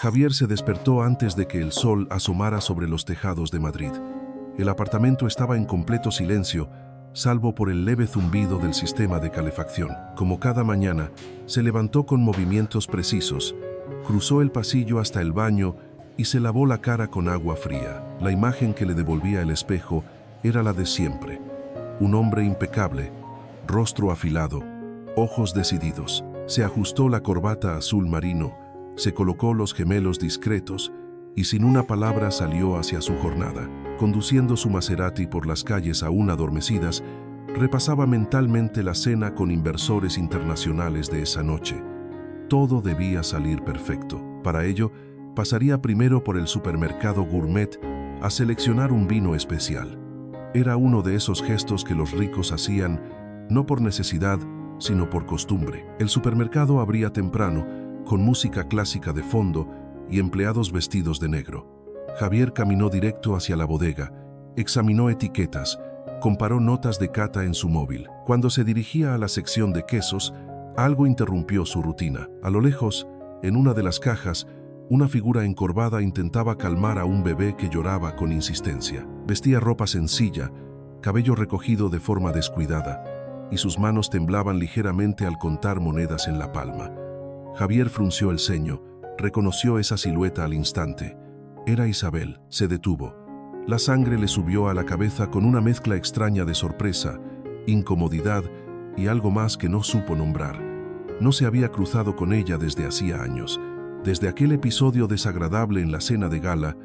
Javier se despertó antes de que el sol asomara sobre los tejados de Madrid. El apartamento estaba en completo silencio, salvo por el leve zumbido del sistema de calefacción. Como cada mañana, se levantó con movimientos precisos, cruzó el pasillo hasta el baño y se lavó la cara con agua fría. La imagen que le devolvía el espejo era la de siempre. Un hombre impecable, rostro afilado, ojos decididos. Se ajustó la corbata azul marino, se colocó los gemelos discretos y sin una palabra salió hacia su jornada. Conduciendo su Maserati por las calles aún adormecidas, repasaba mentalmente la cena con inversores internacionales de esa noche. Todo debía salir perfecto. Para ello, pasaría primero por el supermercado Gourmet a seleccionar un vino especial. Era uno de esos gestos que los ricos hacían, no por necesidad, sino por costumbre. El supermercado abría temprano, con música clásica de fondo y empleados vestidos de negro. Javier caminó directo hacia la bodega, examinó etiquetas, comparó notas de cata en su móvil. Cuando se dirigía a la sección de quesos, algo interrumpió su rutina. A lo lejos, en una de las cajas, una figura encorvada intentaba calmar a un bebé que lloraba con insistencia. Vestía ropa sencilla, cabello recogido de forma descuidada, y sus manos temblaban ligeramente al contar monedas en la palma. Javier frunció el ceño, reconoció esa silueta al instante. Era Isabel. Se detuvo. La sangre le subió a la cabeza con una mezcla extraña de sorpresa, incomodidad y algo más que no supo nombrar. No se había cruzado con ella desde hacía años, desde aquel episodio desagradable en la cena de gala,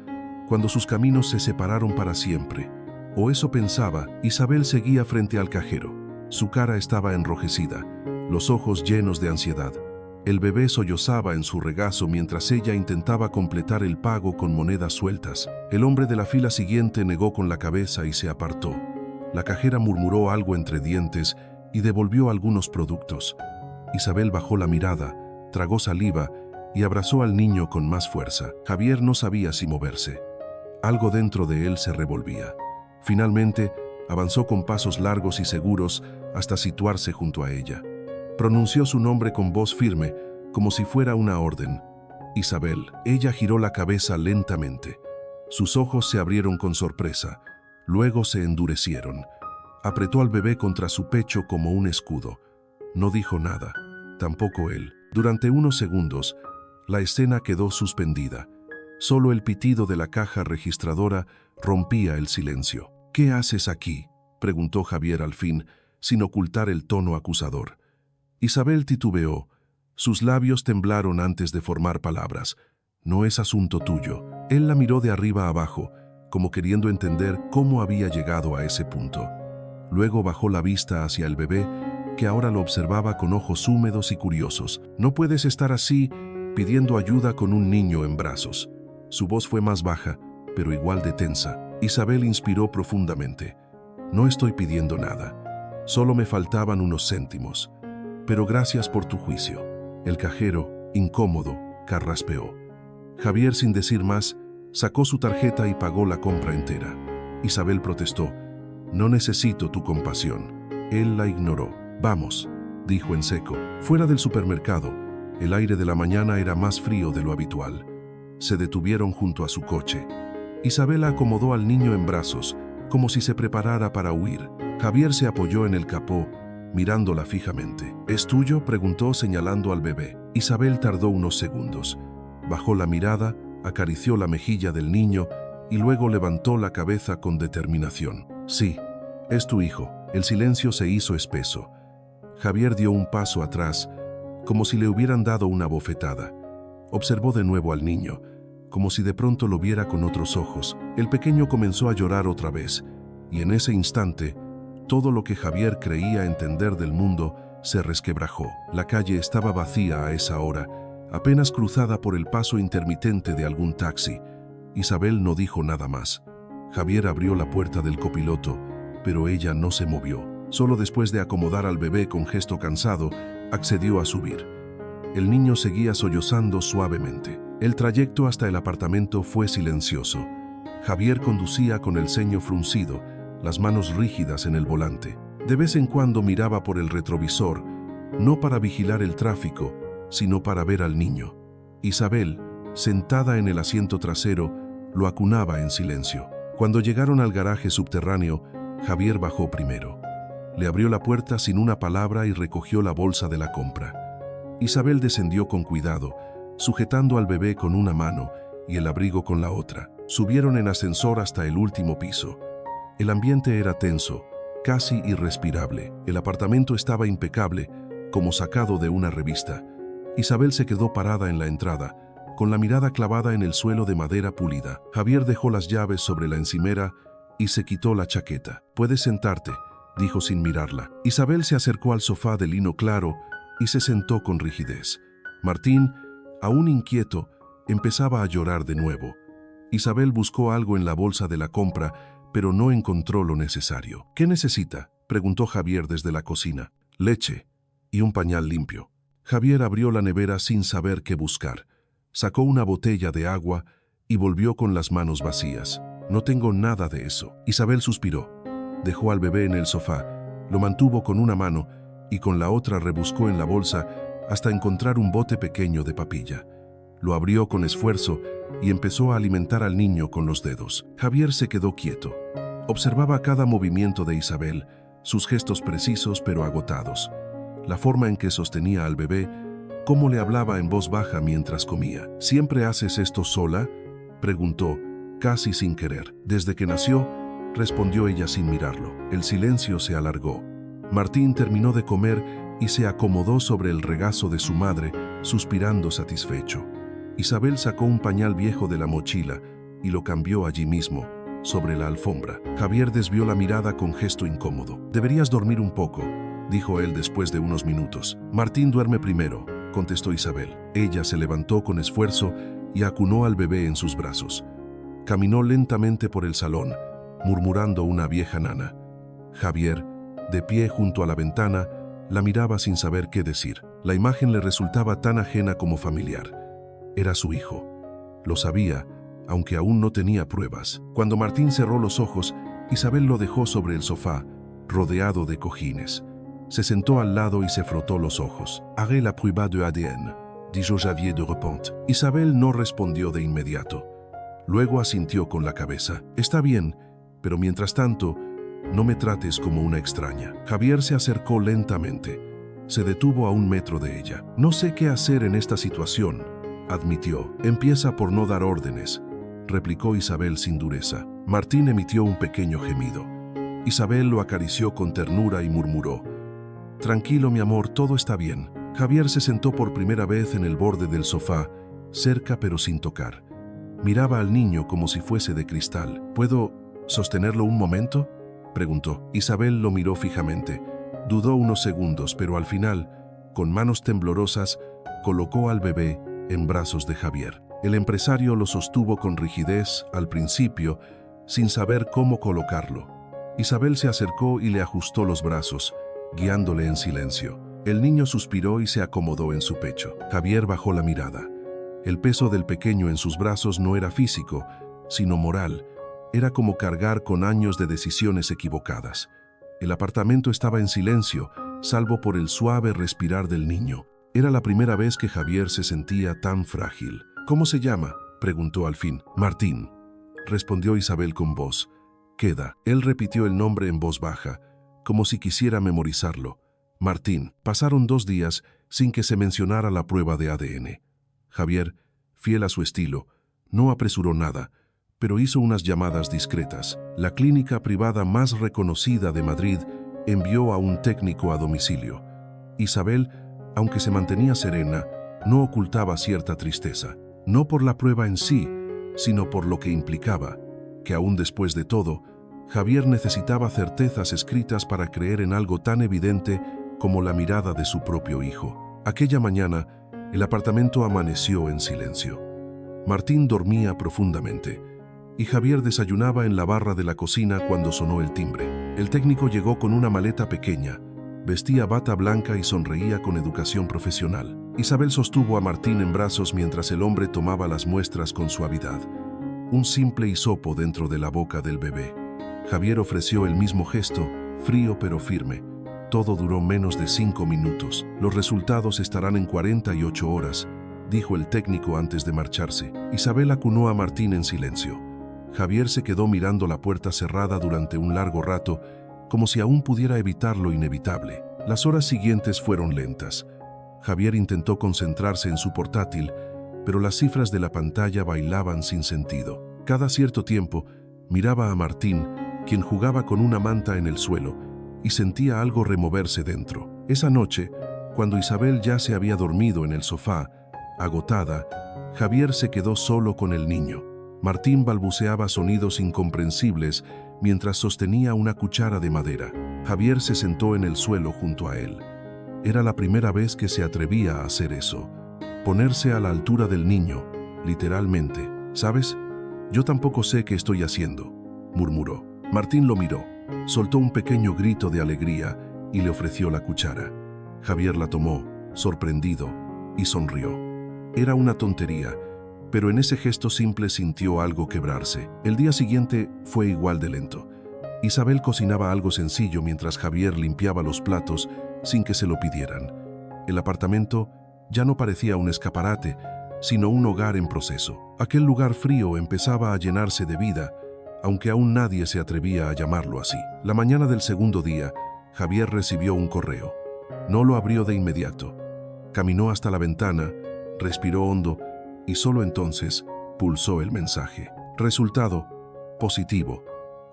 cuando sus caminos se separaron para siempre. O eso pensaba. Isabel seguía frente al cajero. Su cara estaba enrojecida, los ojos llenos de ansiedad. El bebé sollozaba en su regazo mientras ella intentaba completar el pago con monedas sueltas. El hombre de la fila siguiente negó con la cabeza y se apartó. La cajera murmuró algo entre dientes y devolvió algunos productos. Isabel bajó la mirada, tragó saliva y abrazó al niño con más fuerza. Javier no sabía si moverse. Algo dentro de él se revolvía. Finalmente, avanzó con pasos largos y seguros hasta situarse junto a ella. Pronunció su nombre con voz firme, como si fuera una orden. Isabel. Ella giró la cabeza lentamente. Sus ojos se abrieron con sorpresa, luego se endurecieron. Apretó al bebé contra su pecho como un escudo. No dijo nada, tampoco él. Durante unos segundos, la escena quedó suspendida. Solo el pitido de la caja registradora rompía el silencio. «¿Qué haces aquí?», preguntó Javier al fin, sin ocultar el tono acusador. Isabel titubeó. Sus labios temblaron antes de formar palabras. «No es asunto tuyo». Él la miró de arriba abajo, como queriendo entender cómo había llegado a ese punto. Luego bajó la vista hacia el bebé, que ahora lo observaba con ojos húmedos y curiosos. «No puedes estar así, pidiendo ayuda con un niño en brazos». Su voz fue más baja, pero igual de tensa. Isabel inspiró profundamente. «No estoy pidiendo nada. Solo me faltaban unos céntimos. Pero gracias por tu juicio». El cajero, incómodo, carraspeó. Javier, sin decir más, sacó su tarjeta y pagó la compra entera. Isabel protestó. «No necesito tu compasión». Él la ignoró. «Vamos», dijo en seco. Fuera del supermercado, el aire de la mañana era más frío de lo habitual. Se detuvieron junto a su coche. Isabel acomodó al niño en brazos, como si se preparara para huir. Javier se apoyó en el capó, mirándola fijamente. «¿Es tuyo?», preguntó señalando al bebé. Isabel tardó unos segundos. Bajó la mirada, acarició la mejilla del niño y luego levantó la cabeza con determinación. «Sí, es tu hijo». El silencio se hizo espeso. Javier dio un paso atrás, como si le hubieran dado una bofetada. Observó de nuevo al niño, como si de pronto lo viera con otros ojos. El pequeño comenzó a llorar otra vez, y en ese instante, todo lo que Javier creía entender del mundo se resquebrajó. La calle estaba vacía a esa hora, apenas cruzada por el paso intermitente de algún taxi. Isabel no dijo nada más. Javier abrió la puerta del copiloto, pero ella no se movió. Solo después de acomodar al bebé con gesto cansado, accedió a subir. El niño seguía sollozando suavemente. El trayecto hasta el apartamento fue silencioso. Javier conducía con el ceño fruncido, las manos rígidas en el volante. De vez en cuando miraba por el retrovisor, no para vigilar el tráfico, sino para ver al niño. Isabel, sentada en el asiento trasero, lo acunaba en silencio. Cuando llegaron al garaje subterráneo, Javier bajó primero. Le abrió la puerta sin una palabra y recogió la bolsa de la compra. Isabel descendió con cuidado, sujetando al bebé con una mano y el abrigo con la otra. Subieron en ascensor hasta el último piso. El ambiente era tenso, casi irrespirable. El apartamento estaba impecable, como sacado de una revista. Isabel se quedó parada en la entrada, con la mirada clavada en el suelo de madera pulida. Javier dejó las llaves sobre la encimera y se quitó la chaqueta. «Puedes sentarte», dijo sin mirarla. Isabel se acercó al sofá de lino claro y se sentó con rigidez. Martín, aún inquieto, empezaba a llorar de nuevo. Isabel buscó algo en la bolsa de la compra, pero no encontró lo necesario. «¿Qué necesita?», preguntó Javier desde la cocina. «Leche y un pañal limpio». Javier abrió la nevera sin saber qué buscar. Sacó una botella de agua y volvió con las manos vacías. «No tengo nada de eso». Isabel suspiró. Dejó al bebé en el sofá, lo mantuvo con una mano y con la otra rebuscó en la bolsa hasta encontrar un bote pequeño de papilla. Lo abrió con esfuerzo y empezó a alimentar al niño con los dedos. Javier se quedó quieto. Observaba cada movimiento de Isabel, sus gestos precisos pero agotados. La forma en que sostenía al bebé, cómo le hablaba en voz baja mientras comía. «¿Siempre haces esto sola?», preguntó, casi sin querer. «Desde que nació», respondió ella sin mirarlo. El silencio se alargó. Martín terminó de comer y se acomodó sobre el regazo de su madre, suspirando satisfecho. Isabel sacó un pañal viejo de la mochila y lo cambió allí mismo, sobre la alfombra. Javier desvió la mirada con gesto incómodo. «Deberías dormir un poco», dijo él después de unos minutos. «Martín duerme primero», contestó Isabel. Ella se levantó con esfuerzo y acunó al bebé en sus brazos. Caminó lentamente por el salón, murmurando una vieja nana. Javier, de pie junto a la ventana, la miraba sin saber qué decir. La imagen le resultaba tan ajena como familiar. Era su hijo. Lo sabía, aunque aún no tenía pruebas. Cuando Martín cerró los ojos, Isabel lo dejó sobre el sofá, rodeado de cojines. Se sentó al lado y se frotó los ojos. «Haré la prueba de ADN», dijo Javier de repente. Isabel no respondió de inmediato. Luego asintió con la cabeza. «Está bien, pero mientras tanto, no me trates como una extraña». Javier se acercó lentamente. Se detuvo a 1 metro de ella. «No sé qué hacer en esta situación», admitió. «Empieza por no dar órdenes», replicó Isabel sin dureza. Martín emitió un pequeño gemido. Isabel lo acarició con ternura y murmuró: «Tranquilo, mi amor, todo está bien». Javier se sentó por primera vez en el borde del sofá, cerca pero sin tocar. Miraba al niño como si fuese de cristal. «¿Puedo sostenerlo un momento?», preguntó. Isabel lo miró fijamente. Dudó unos segundos, pero al final, con manos temblorosas, colocó al bebé en brazos de Javier. El empresario lo sostuvo con rigidez al principio, sin saber cómo colocarlo. Isabel se acercó y le ajustó los brazos, guiándole en silencio. El niño suspiró y se acomodó en su pecho. Javier bajó la mirada. El peso del pequeño en sus brazos no era físico, sino moral. Era como cargar con años de decisiones equivocadas. El apartamento estaba en silencio, salvo por el suave respirar del niño. Era la primera vez que Javier se sentía tan frágil. «¿Cómo se llama?», preguntó al fin. «Martín», respondió Isabel con voz queda. Él repitió el nombre en voz baja, como si quisiera memorizarlo. «Martín». Pasaron 2 días sin que se mencionara la prueba de ADN. Javier, fiel a su estilo, no apresuró nada, pero hizo unas llamadas discretas. La clínica privada más reconocida de Madrid envió a un técnico a domicilio. Isabel, aunque se mantenía serena, no ocultaba cierta tristeza. No por la prueba en sí, sino por lo que implicaba, que aún después de todo, Javier necesitaba certezas escritas para creer en algo tan evidente como la mirada de su propio hijo. Aquella mañana, el apartamento amaneció en silencio. Martín dormía profundamente, y Javier desayunaba en la barra de la cocina cuando sonó el timbre. El técnico llegó con una maleta pequeña, vestía bata blanca y sonreía con educación profesional. Isabel sostuvo a Martín en brazos mientras el hombre tomaba las muestras con suavidad. Un simple hisopo dentro de la boca del bebé. Javier ofreció el mismo gesto, frío pero firme. Todo duró menos de 5 minutos. «Los resultados estarán en 48 horas», dijo el técnico antes de marcharse. Isabel acunó a Martín en silencio. Javier se quedó mirando la puerta cerrada durante un largo rato, como si aún pudiera evitar lo inevitable. Las horas siguientes fueron lentas. Javier intentó concentrarse en su portátil, pero las cifras de la pantalla bailaban sin sentido. Cada cierto tiempo, miraba a Martín, quien jugaba con una manta en el suelo, y sentía algo removerse dentro. Esa noche, cuando Isabel ya se había dormido en el sofá, agotada, Javier se quedó solo con el niño. Martín balbuceaba sonidos incomprensibles mientras sostenía una cuchara de madera. Javier se sentó en el suelo junto a él. Era la primera vez que se atrevía a hacer eso. Ponerse a la altura del niño, literalmente. ¿Sabes? Yo tampoco sé qué estoy haciendo, murmuró. Martín lo miró, soltó un pequeño grito de alegría y le ofreció la cuchara. Javier la tomó, sorprendido, y sonrió. Era una tontería, pero en ese gesto simple sintió algo quebrarse. El día siguiente fue igual de lento. Isabel cocinaba algo sencillo mientras Javier limpiaba los platos sin que se lo pidieran. El apartamento ya no parecía un escaparate, sino un hogar en proceso. Aquel lugar frío empezaba a llenarse de vida, aunque aún nadie se atrevía a llamarlo así. La mañana del segundo día, Javier recibió un correo. No lo abrió de inmediato. Caminó hasta la ventana, respiró hondo y solo entonces pulsó el mensaje. Resultado: positivo.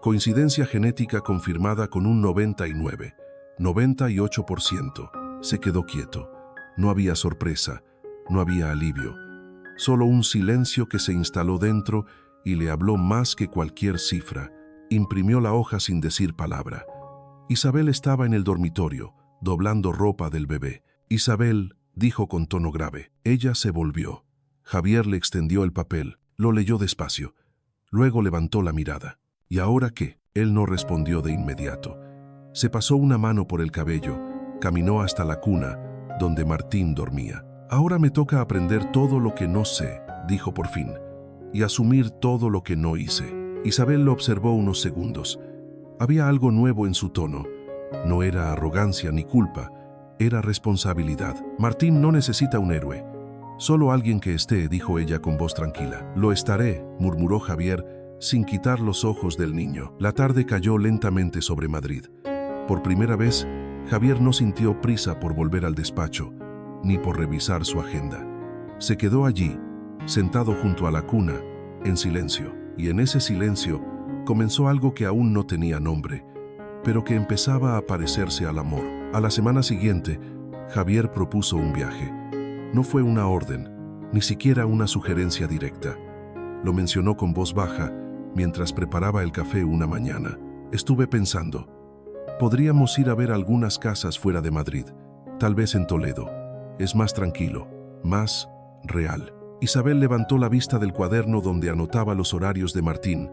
Coincidencia genética confirmada con un 98%. Se quedó quieto. No había sorpresa, no había alivio. Solo un silencio que se instaló dentro y le habló más que cualquier cifra. Imprimió la hoja sin decir palabra. Isabel estaba en el dormitorio, doblando ropa del bebé. Isabel, dijo con tono grave. Ella se volvió. Javier le extendió el papel, lo leyó despacio. Luego levantó la mirada. ¿Y ahora qué? Él no respondió de inmediato. Se pasó una mano por el cabello, caminó hasta la cuna, donde Martín dormía. Ahora me toca aprender todo lo que no sé, dijo por fin, y asumir todo lo que no hice. Isabel lo observó unos segundos. Había algo nuevo en su tono. No era arrogancia ni culpa, era responsabilidad. Martín no necesita un héroe, solo alguien que esté, dijo ella con voz tranquila. Lo estaré, murmuró Javier, sin quitar los ojos del niño. La tarde cayó lentamente sobre Madrid. Por primera vez, Javier no sintió prisa por volver al despacho, ni por revisar su agenda. Se quedó allí, sentado junto a la cuna, en silencio. Y en ese silencio comenzó algo que aún no tenía nombre, pero que empezaba a parecerse al amor. A la semana siguiente, Javier propuso un viaje. No fue una orden, ni siquiera una sugerencia directa. Lo mencionó con voz baja mientras preparaba el café una mañana. Estuve pensando, podríamos ir a ver algunas casas fuera de Madrid, tal vez en Toledo. Es más tranquilo, más real. Isabel levantó la vista del cuaderno donde anotaba los horarios de Martín.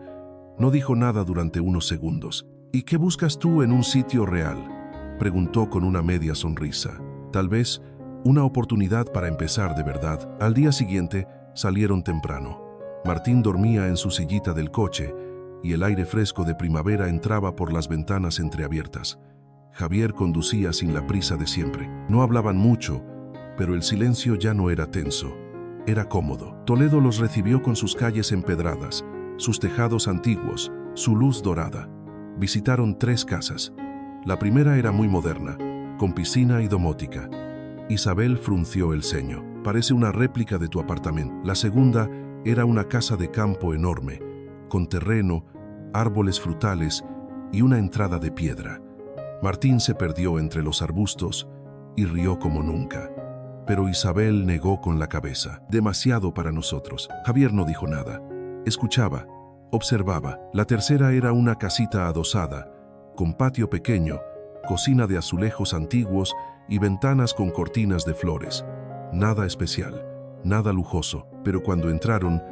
No dijo nada durante unos segundos. ¿Y qué buscas tú en un sitio real?, preguntó con una media sonrisa. Tal vez una oportunidad para empezar de verdad. Al día siguiente salieron temprano. Martín dormía en su sillita del coche y el aire fresco de primavera entraba por las ventanas entreabiertas. Javier conducía sin la prisa de siempre. No hablaban mucho, pero el silencio ya no era tenso. Era cómodo. Toledo los recibió con sus calles empedradas, sus tejados antiguos, su luz dorada. Visitaron 3 casas. La primera era muy moderna, con piscina y domótica. Isabel frunció el ceño. Parece una réplica de tu apartamento. La segunda era una casa de campo enorme, con terreno, árboles frutales y una entrada de piedra. Martín se perdió entre los arbustos y rió como nunca. Pero Isabel negó con la cabeza. Demasiado para nosotros. Javier no dijo nada. Escuchaba, observaba. La tercera era una casita adosada, con patio pequeño, cocina de azulejos antiguos y ventanas con cortinas de flores. Nada especial, nada lujoso, pero cuando entraron,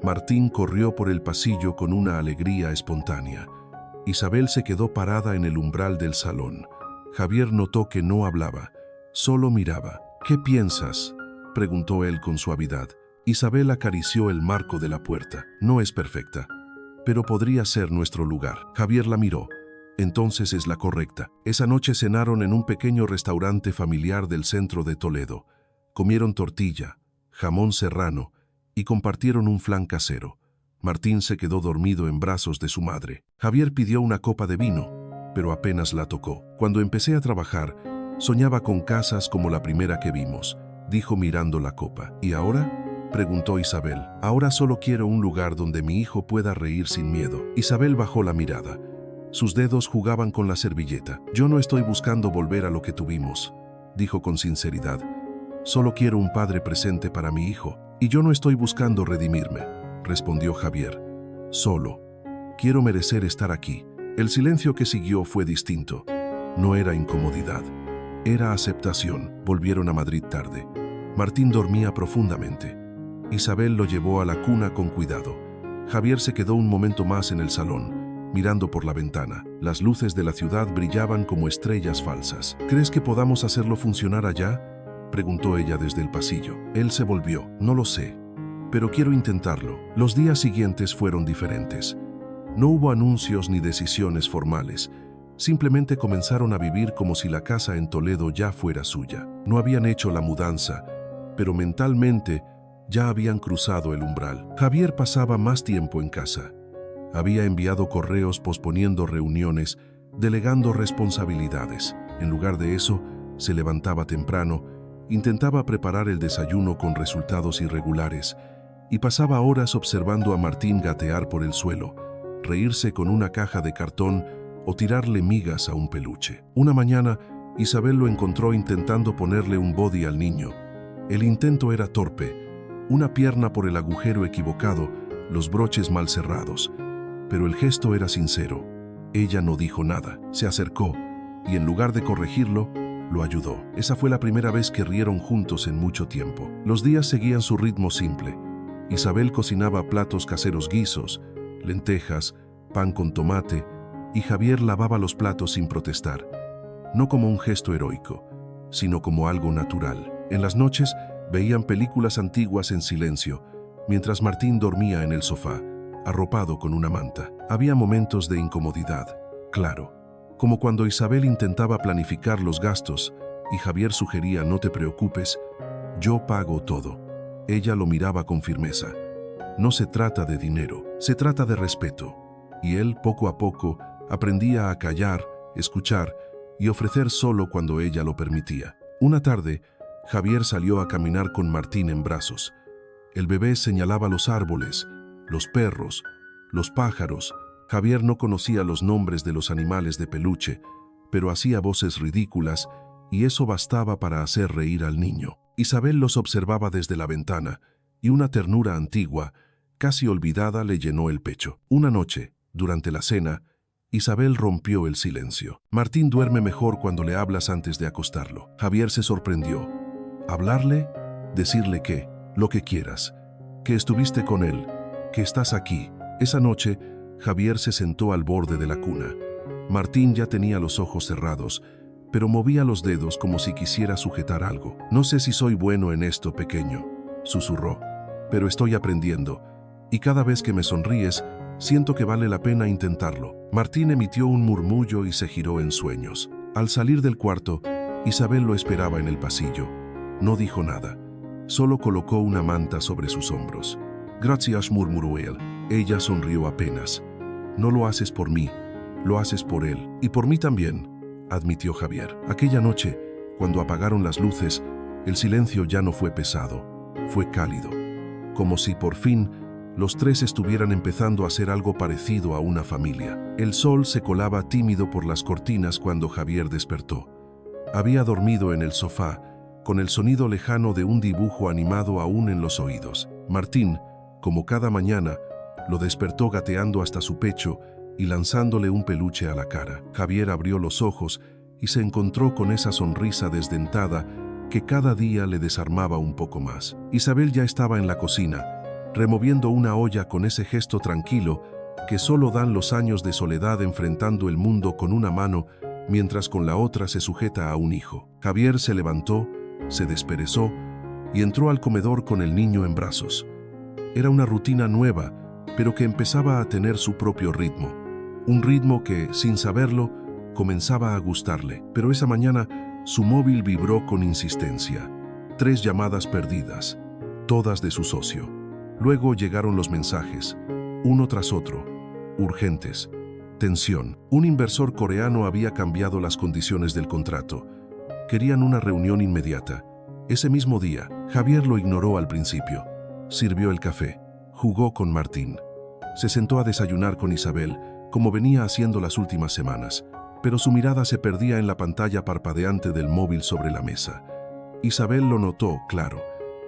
Martín corrió por el pasillo con una alegría espontánea. Isabel se quedó parada en el umbral del salón. Javier notó que no hablaba, solo miraba. ¿Qué piensas?, preguntó él con suavidad. Isabel acarició el marco de la puerta. No es perfecta, pero podría ser nuestro lugar. Javier la miró. Entonces es la correcta. Esa noche cenaron en un pequeño restaurante familiar del centro de Toledo. Comieron tortilla, jamón serrano y compartieron un flan casero. Martín se quedó dormido en brazos de su madre. Javier pidió una copa de vino, pero apenas la tocó. Cuando empecé a trabajar, soñaba con casas como la primera que vimos, dijo mirando la copa. ¿Y ahora?, preguntó Isabel. Ahora solo quiero un lugar donde mi hijo pueda reír sin miedo. Isabel bajó la mirada. Sus dedos jugaban con la servilleta. Yo no estoy buscando volver a lo que tuvimos, dijo con sinceridad. Solo quiero un padre presente para mi hijo. Y yo no estoy buscando redimirme, respondió Javier. Solo quiero merecer estar aquí. El silencio que siguió fue distinto. No era incomodidad, era aceptación. Volvieron a Madrid tarde. Martín dormía profundamente. Isabel lo llevó a la cuna con cuidado. Javier se quedó un momento más en el salón, mirando por la ventana. Las luces de la ciudad brillaban como estrellas falsas. ¿Crees que podamos hacerlo funcionar allá?, preguntó ella desde el pasillo. Él se volvió. No lo sé, pero quiero intentarlo. Los días siguientes fueron diferentes. No hubo anuncios ni decisiones formales. Simplemente comenzaron a vivir como si la casa en Toledo ya fuera suya. No habían hecho la mudanza, pero mentalmente ya habían cruzado el umbral. Javier pasaba más tiempo en casa. Había enviado correos posponiendo reuniones, delegando responsabilidades. En lugar de eso, se levantaba temprano, intentaba preparar el desayuno con resultados irregulares y pasaba horas observando a Martín gatear por el suelo, reírse con una caja de cartón o tirarle migas a un peluche. Una mañana, Isabel lo encontró intentando ponerle un body al niño. El intento era torpe, una pierna por el agujero equivocado, los broches mal cerrados, pero el gesto era sincero. Ella no dijo nada, se acercó y en lugar de corregirlo, lo ayudó. Esa fue la primera vez que rieron juntos en mucho tiempo. Los días seguían su ritmo simple. Isabel cocinaba platos caseros, guisos, lentejas, pan con tomate, y Javier lavaba los platos sin protestar, no como un gesto heroico, sino como algo natural. En las noches veían películas antiguas en silencio, mientras Martín dormía en el sofá, arropado con una manta. Había momentos de incomodidad, claro, como cuando Isabel intentaba planificar los gastos y Javier sugería: no te preocupes, yo pago todo. Ella lo miraba con firmeza. No se trata de dinero, se trata de respeto. Y él, poco a poco, aprendía a callar, escuchar y ofrecer solo cuando ella lo permitía. Una tarde, Javier salió a caminar con Martín en brazos. El bebé señalaba los árboles, los perros, los pájaros. Javier no conocía los nombres de los animales de peluche, pero hacía voces ridículas y eso bastaba para hacer reír al niño. Isabel los observaba desde la ventana y una ternura antigua, casi olvidada, le llenó el pecho. Una noche, durante la cena, Isabel rompió el silencio. Martín duerme mejor cuando le hablas antes de acostarlo. Javier se sorprendió. ¿Hablarle? Decirle qué, lo que quieras, que estuviste con él, que estás aquí. Esa noche, Javier se sentó al borde de la cuna. Martín ya tenía los ojos cerrados, pero movía los dedos como si quisiera sujetar algo. No sé si soy bueno en esto, pequeño, susurró, pero estoy aprendiendo, y cada vez que me sonríes, siento que vale la pena intentarlo. Martín emitió un murmullo y se giró en sueños. Al salir del cuarto, Isabel lo esperaba en el pasillo. No dijo nada, solo colocó una manta sobre sus hombros. Gracias, murmuró él. Ella sonrió apenas. No lo haces por mí, lo haces por él. Y por mí también, admitió Javier. Aquella noche, cuando apagaron las luces, el silencio ya no fue pesado, fue cálido. Como si por fin los tres estuvieran empezando a hacer algo parecido a una familia. El sol se colaba tímido por las cortinas cuando Javier despertó. Había dormido en el sofá, con el sonido lejano de un dibujo animado aún en los oídos. Martín, como cada mañana, lo despertó gateando hasta su pecho y lanzándole un peluche a la cara. Javier abrió los ojos y se encontró con esa sonrisa desdentada que cada día le desarmaba un poco más. Isabel ya estaba en la cocina, removiendo una olla con ese gesto tranquilo que solo dan los años de soledad enfrentando el mundo con una mano mientras con la otra se sujeta a un hijo. Javier se levantó, se desperezó y entró al comedor con el niño en brazos. Era una rutina nueva, pero que empezaba a tener su propio ritmo. Un ritmo que, sin saberlo, comenzaba a gustarle. Pero esa mañana, su móvil vibró con insistencia. 3 llamadas perdidas. todas de su socio. Luego llegaron los mensajes, uno tras otro, urgentes. Tensión. Un inversor coreano había cambiado las condiciones del contrato. Querían una reunión inmediata. Ese mismo día, Javier lo ignoró al principio. Sirvió el café, jugó con Martín. Se sentó a desayunar con Isabel, como venía haciendo las últimas semanas, pero su mirada se perdía en la pantalla parpadeante del móvil sobre la mesa. Isabel lo notó, claro.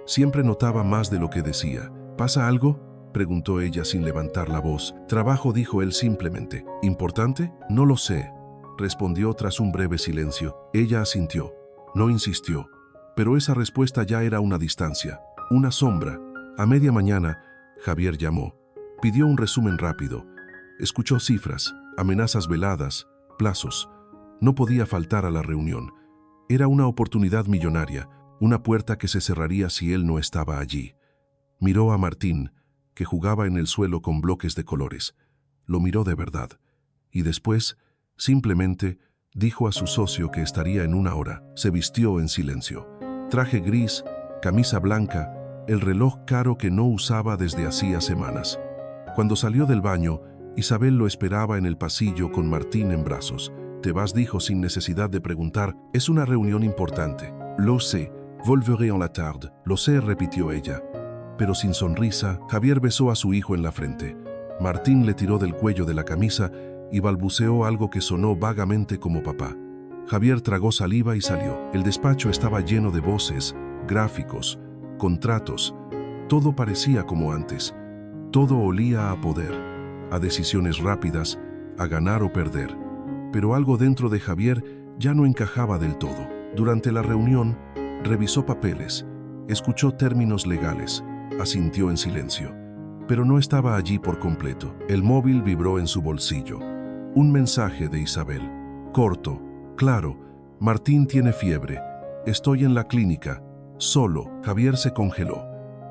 Siempre notaba más de lo que decía. ¿Pasa algo?, preguntó ella sin levantar la voz. Trabajo, dijo él simplemente. ¿Importante? No lo sé, respondió tras un breve silencio. Ella asintió. No insistió, pero esa respuesta ya era una distancia, una sombra. A media mañana, Javier llamó. Pidió un resumen rápido. Escuchó cifras, amenazas veladas, plazos. No podía faltar a la reunión. Era una oportunidad millonaria, una puerta que se cerraría si él no estaba allí. Miró a Martín, que jugaba en el suelo con bloques de colores. Lo miró de verdad. Y después, simplemente, dijo a su socio que estaría en una hora. Se vistió en silencio. Traje gris, camisa blanca, el reloj caro que no usaba desde hacía semanas. Cuando salió del baño, Isabel lo esperaba en el pasillo con Martín en brazos. «Te vas», dijo sin necesidad de preguntar. «Es una reunión importante». «Lo sé, volveré en la tarde». «Lo sé», repitió ella. Pero sin sonrisa, Javier besó a su hijo en la frente. Martín le tiró del cuello de la camisa y balbuceó algo que sonó vagamente como papá. Javier tragó saliva y salió. El despacho estaba lleno de voces, gráficos, contratos. Todo parecía como antes. Todo olía a poder, a decisiones rápidas, a ganar o perder. Pero algo dentro de Javier ya no encajaba del todo. Durante la reunión, revisó papeles, escuchó términos legales, asintió en silencio. Pero no estaba allí por completo. El móvil vibró en su bolsillo. Un mensaje de Isabel. Corto, claro. Martín tiene fiebre. Estoy en la clínica. Solo. Javier se congeló.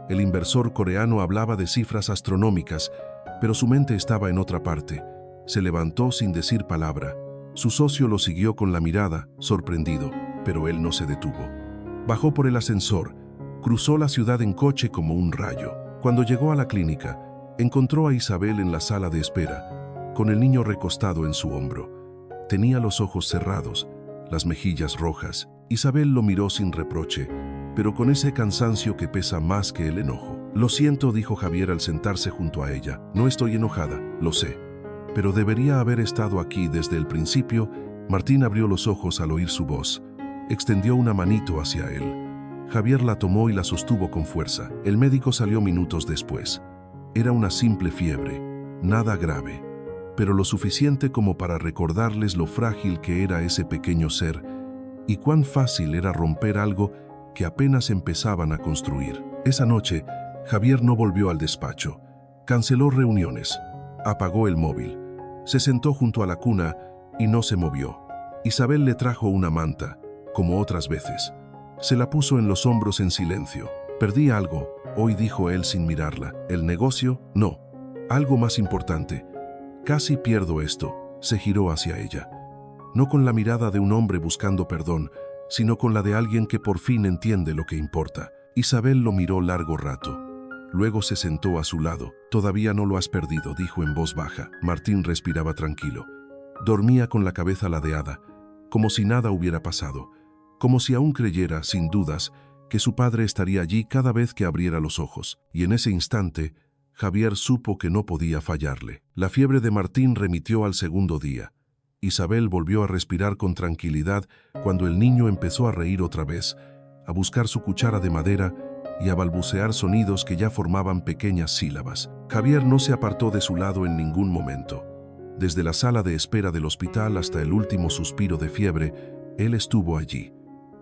El inversor coreano hablaba de cifras astronómicas, pero su mente estaba en otra parte. Se levantó sin decir palabra. Su socio lo siguió con la mirada, sorprendido, pero él no se detuvo. Bajó por el ascensor. Cruzó la ciudad en coche como un rayo. Cuando llegó a la clínica, encontró a Isabel en la sala de espera, con el niño recostado en su hombro. Tenía los ojos cerrados, las mejillas rojas. Isabel lo miró sin reproche, pero con ese cansancio que pesa más que el enojo. «Lo siento», dijo Javier al sentarse junto a ella. «No estoy enojada, lo sé. Pero debería haber estado aquí desde el principio». Martín abrió los ojos al oír su voz. Extendió una manito hacia él. Javier la tomó y la sostuvo con fuerza. El médico salió minutos después. Era una simple fiebre, nada grave, pero lo suficiente como para recordarles lo frágil que era ese pequeño ser y cuán fácil era romper algo que apenas empezaban a construir. Esa noche, Javier no volvió al despacho. Canceló reuniones. Apagó el móvil. Se sentó junto a la cuna y no se movió. Isabel le trajo una manta, como otras veces. Se la puso en los hombros en silencio. «Perdí algo», hoy dijo él sin mirarla. «¿El negocio? No. Algo más importante. Casi pierdo esto». Se giró hacia ella. No con la mirada de un hombre buscando perdón, sino con la de alguien que por fin entiende lo que importa. Isabel lo miró largo rato. Luego se sentó a su lado. «Todavía no lo has perdido», dijo en voz baja. Martín respiraba tranquilo. Dormía con la cabeza ladeada, como si nada hubiera pasado. Como si aún creyera, sin dudas, que su padre estaría allí cada vez que abriera los ojos. Y en ese instante, Javier supo que no podía fallarle. La fiebre de Martín remitió al segundo día. Isabel volvió a respirar con tranquilidad cuando el niño empezó a reír otra vez, a buscar su cuchara de madera y a balbucear sonidos que ya formaban pequeñas sílabas. Javier no se apartó de su lado en ningún momento. Desde la sala de espera del hospital hasta el último suspiro de fiebre, él estuvo allí.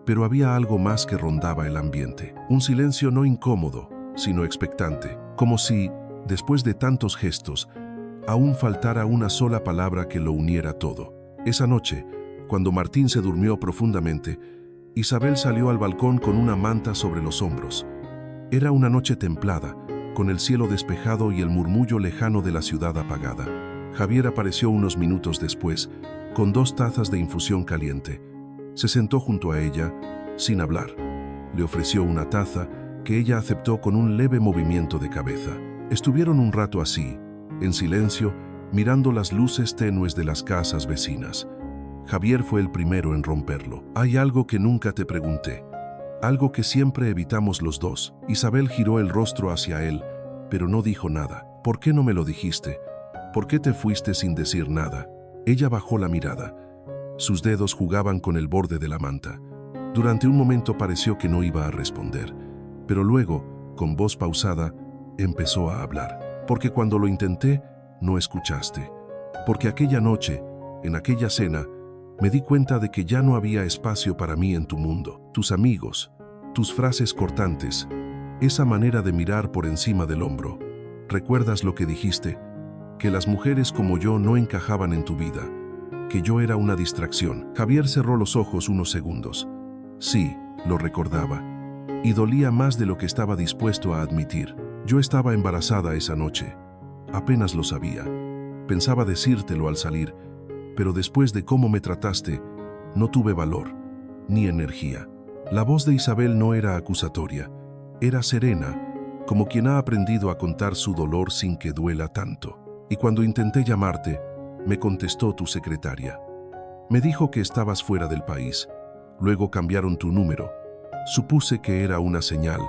Pero había algo más que rondaba el ambiente. Un silencio no incómodo, sino expectante. Como si, después de tantos gestos, aún faltara una sola palabra que lo uniera todo. Esa noche, cuando Martín se durmió profundamente, Isabel salió al balcón con una manta sobre los hombros. Era una noche templada, con el cielo despejado y el murmullo lejano de la ciudad apagada. Javier apareció unos minutos después, con 2 tazas de infusión caliente. Se sentó junto a ella, sin hablar. Le ofreció una taza, que ella aceptó con un leve movimiento de cabeza. Estuvieron un rato así, en silencio, mirando las luces tenues de las casas vecinas. Javier fue el primero en romperlo. «Hay algo que nunca te pregunté, algo que siempre evitamos los dos». Isabel giró el rostro hacia él, pero no dijo nada. «¿Por qué no me lo dijiste? ¿Por qué te fuiste sin decir nada?». Ella bajó la mirada. Sus dedos jugaban con el borde de la manta. Durante un momento pareció que no iba a responder, pero luego, con voz pausada, empezó a hablar. «Porque cuando lo intenté, no escuchaste. Porque aquella noche, en aquella cena, me di cuenta de que ya no había espacio para mí en tu mundo. Tus amigos, tus frases cortantes, esa manera de mirar por encima del hombro. ¿Recuerdas lo que dijiste? Que las mujeres como yo no encajaban en tu vida, que yo era una distracción». Javier cerró los ojos unos segundos. Sí, lo recordaba, y dolía más de lo que estaba dispuesto a admitir. «Yo estaba embarazada esa noche. Apenas lo sabía. Pensaba decírtelo al salir, pero después de cómo me trataste, no tuve valor, ni energía». La voz de Isabel no era acusatoria, era serena, como quien ha aprendido a contar su dolor sin que duela tanto. «Y cuando intenté llamarte, me contestó tu secretaria. Me dijo que estabas fuera del país. Luego cambiaron tu número. Supuse que era una señal,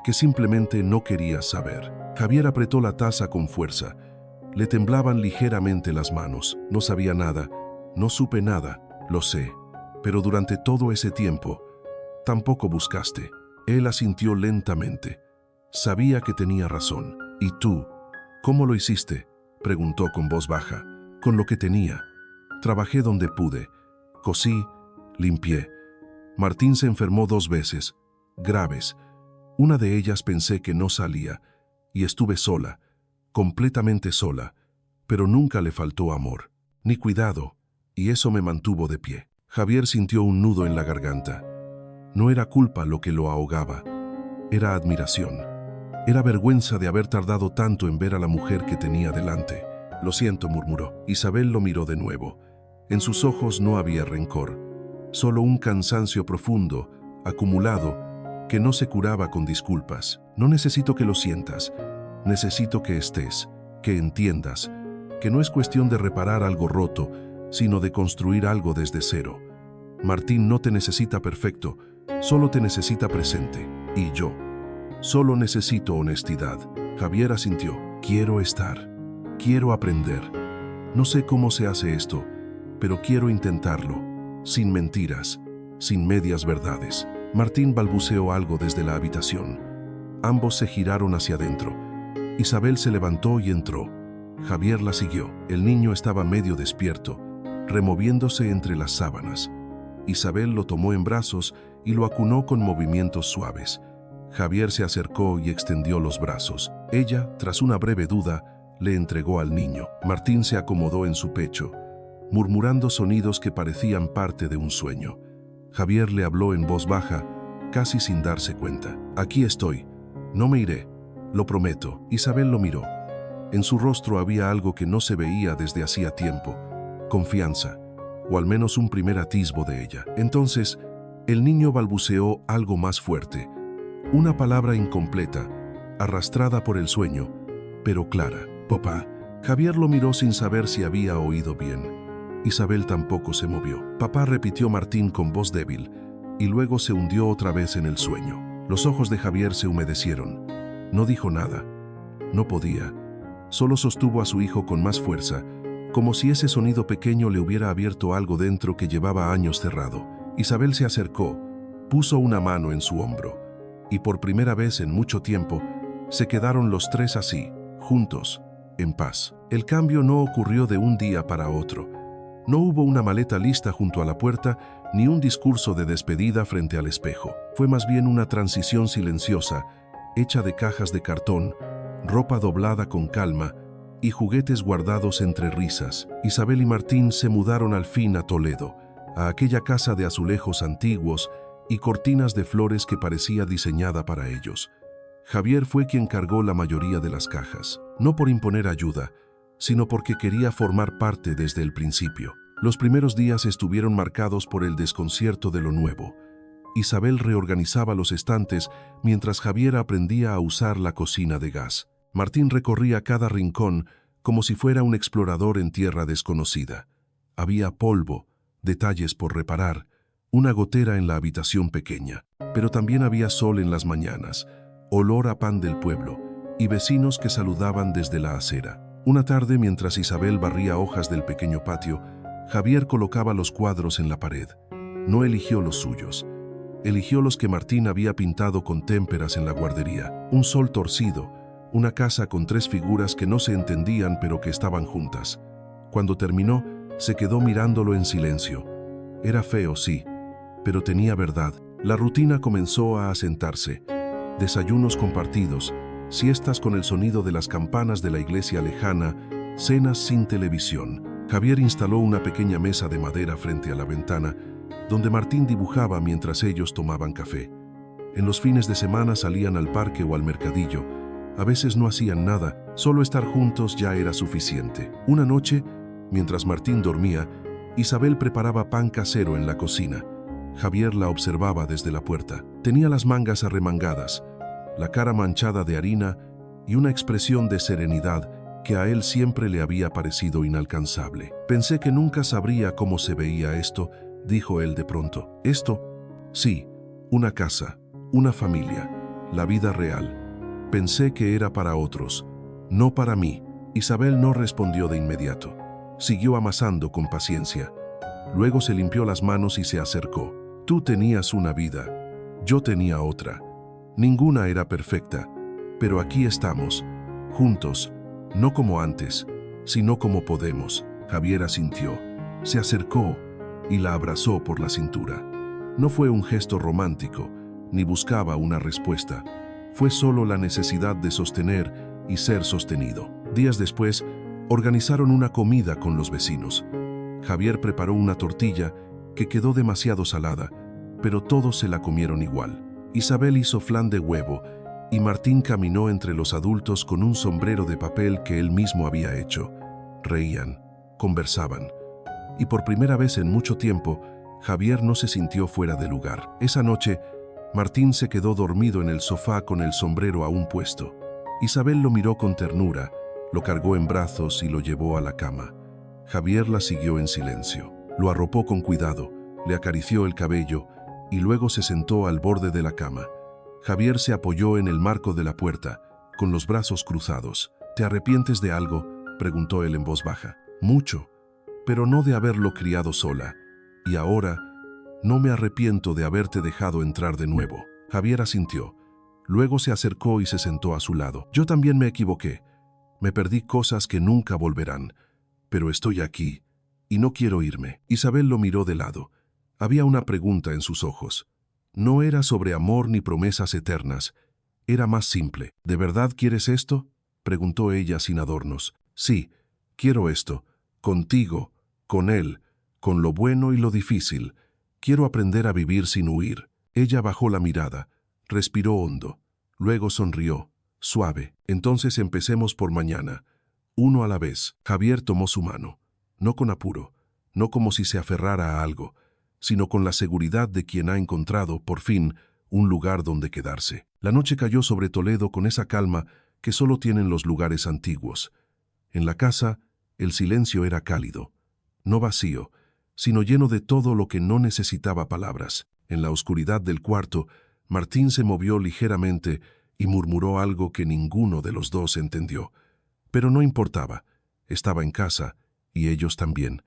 que simplemente no querías saber». Javier apretó la taza con fuerza. Le temblaban ligeramente las manos. «No sabía nada, no supe nada, lo sé. Pero durante todo ese tiempo, tampoco buscaste». Él asintió lentamente. Sabía que tenía razón. «¿Y tú? ¿Cómo lo hiciste?», preguntó con voz baja. «Con lo que tenía. Trabajé donde pude. Cosí, limpié. Martín se enfermó 2 veces, graves. Una de ellas pensé que no salía, y estuve sola, completamente sola, pero nunca le faltó amor, ni cuidado, y eso me mantuvo de pie». Javier sintió un nudo en la garganta. No era culpa lo que lo ahogaba, era admiración. Era vergüenza de haber tardado tanto en ver a la mujer que tenía delante. «Lo siento», murmuró. Isabel lo miró de nuevo. En sus ojos no había rencor, solo un cansancio profundo, acumulado, que no se curaba con disculpas. «No necesito que lo sientas, necesito que estés, que entiendas, que no es cuestión de reparar algo roto, sino de construir algo desde cero. Martín no te necesita perfecto, solo te necesita presente. Y yo, solo necesito honestidad». Javier asintió. «Quiero estar, quiero aprender. No sé cómo se hace esto, pero quiero intentarlo, sin mentiras, sin medias verdades». Martín balbuceó algo desde la habitación. Ambos se giraron hacia adentro. Isabel se levantó y entró. Javier la siguió. El niño estaba medio despierto, removiéndose entre las sábanas. Isabel lo tomó en brazos y lo acunó con movimientos suaves. Javier se acercó y extendió los brazos. Ella, tras una breve duda, le entregó al niño. Martín se acomodó en su pecho, murmurando sonidos que parecían parte de un sueño. Javier le habló en voz baja, casi sin darse cuenta. «Aquí estoy. No me iré. Lo prometo». Isabel lo miró. En su rostro había algo que no se veía desde hacía tiempo. Confianza, o al menos un primer atisbo de ella. Entonces, el niño balbuceó algo más fuerte. Una palabra incompleta, arrastrada por el sueño, pero clara. «Papá». Javier lo miró sin saber si había oído bien. Isabel tampoco se movió. «Papá», repitió Martín con voz débil, y luego se hundió otra vez en el sueño. Los ojos de Javier se humedecieron. No dijo nada. No podía. Solo sostuvo a su hijo con más fuerza, como si ese sonido pequeño le hubiera abierto algo dentro que llevaba años cerrado. Isabel se acercó, puso una mano en su hombro, y por primera vez en mucho tiempo, se quedaron los tres así, juntos, en paz. El cambio no ocurrió de un día para otro. No hubo una maleta lista junto a la puerta, ni un discurso de despedida frente al espejo. Fue más bien una transición silenciosa, hecha de cajas de cartón, ropa doblada con calma y juguetes guardados entre risas. Isabel y Martín se mudaron al fin a Toledo, a aquella casa de azulejos antiguos y cortinas de flores que parecía diseñada para ellos. Javier fue quien cargó la mayoría de las cajas, no por imponer ayuda, sino porque quería formar parte desde el principio. Los primeros días estuvieron marcados por el desconcierto de lo nuevo. Isabel reorganizaba los estantes mientras Javier aprendía a usar la cocina de gas. Martín recorría cada rincón como si fuera un explorador en tierra desconocida. Había polvo, detalles por reparar, una gotera en la habitación pequeña, pero también había sol en las mañanas, olor a pan del pueblo y vecinos que saludaban desde la acera. Una tarde, mientras Isabel barría hojas del pequeño patio, Javier colocaba los cuadros en la pared. No eligió los suyos. Eligió los que Martín había pintado con témperas en la guardería. Un sol torcido, una casa con 3 figuras que no se entendían pero que estaban juntas. Cuando terminó, se quedó mirándolo en silencio. Era feo, sí, pero tenía verdad. La rutina comenzó a asentarse. Desayunos compartidos, siestas con el sonido de las campanas de la iglesia lejana, cenas sin televisión. Javier instaló una pequeña mesa de madera frente a la ventana, donde Martín dibujaba mientras ellos tomaban café. En los fines de semana salían al parque o al mercadillo. A veces no hacían nada, solo estar juntos ya era suficiente. Una noche, mientras Martín dormía, Isabel preparaba pan casero en la cocina. Javier la observaba desde la puerta. Tenía las mangas arremangadas, la cara manchada de harina y una expresión de serenidad que a él siempre le había parecido inalcanzable. Pensé que nunca sabría cómo se veía esto, dijo él de pronto. Esto, sí, una casa, una familia, la vida real. Pensé que era para otros, no para mí. Isabel no respondió de inmediato. Siguió amasando con paciencia. Luego se limpió las manos y se acercó. Tú tenías una vida, yo tenía otra. Ninguna era perfecta, pero aquí estamos, juntos, no como antes, sino como podemos. Javier asintió, se acercó y la abrazó por la cintura. No fue un gesto romántico, ni buscaba una respuesta. Fue solo la necesidad de sostener y ser sostenido. Días después, organizaron una comida con los vecinos. Javier preparó una tortilla que quedó demasiado salada, pero todos se la comieron igual. Isabel hizo flan de huevo y Martín caminó entre los adultos con un sombrero de papel que él mismo había hecho. Reían, conversaban, y por primera vez en mucho tiempo, Javier no se sintió fuera de lugar. Esa noche, Martín se quedó dormido en el sofá con el sombrero aún puesto. Isabel lo miró con ternura, lo cargó en brazos y lo llevó a la cama. Javier la siguió en silencio. Lo arropó con cuidado, le acarició el cabello y luego se sentó al borde de la cama. Javier se apoyó en el marco de la puerta, con los brazos cruzados. ¿Te arrepientes de algo?, preguntó él en voz baja. Mucho, pero no de haberlo criado sola. Y ahora, no me arrepiento de haberte dejado entrar de nuevo. Javier asintió. Luego se acercó y se sentó a su lado. Yo también me equivoqué. Me perdí cosas que nunca volverán. Pero estoy aquí, y no quiero irme. Isabel lo miró de lado. Había una pregunta en sus ojos. No era sobre amor ni promesas eternas. Era más simple. ¿De verdad quieres esto?, preguntó ella sin adornos. Sí, quiero esto. Contigo, con él, con lo bueno y lo difícil. Quiero aprender a vivir sin huir. Ella bajó la mirada, respiró hondo. Luego sonrió, suave. Entonces empecemos por mañana. Uno a la vez. Javier tomó su mano. No con apuro, no como si se aferrara a algo, sino con la seguridad de quien ha encontrado, por fin, un lugar donde quedarse. La noche cayó sobre Toledo con esa calma que solo tienen los lugares antiguos. En la casa, el silencio era cálido, no vacío, sino lleno de todo lo que no necesitaba palabras. En la oscuridad del cuarto, Martín se movió ligeramente y murmuró algo que ninguno de los dos entendió. Pero no importaba, estaba en casa, y ellos también.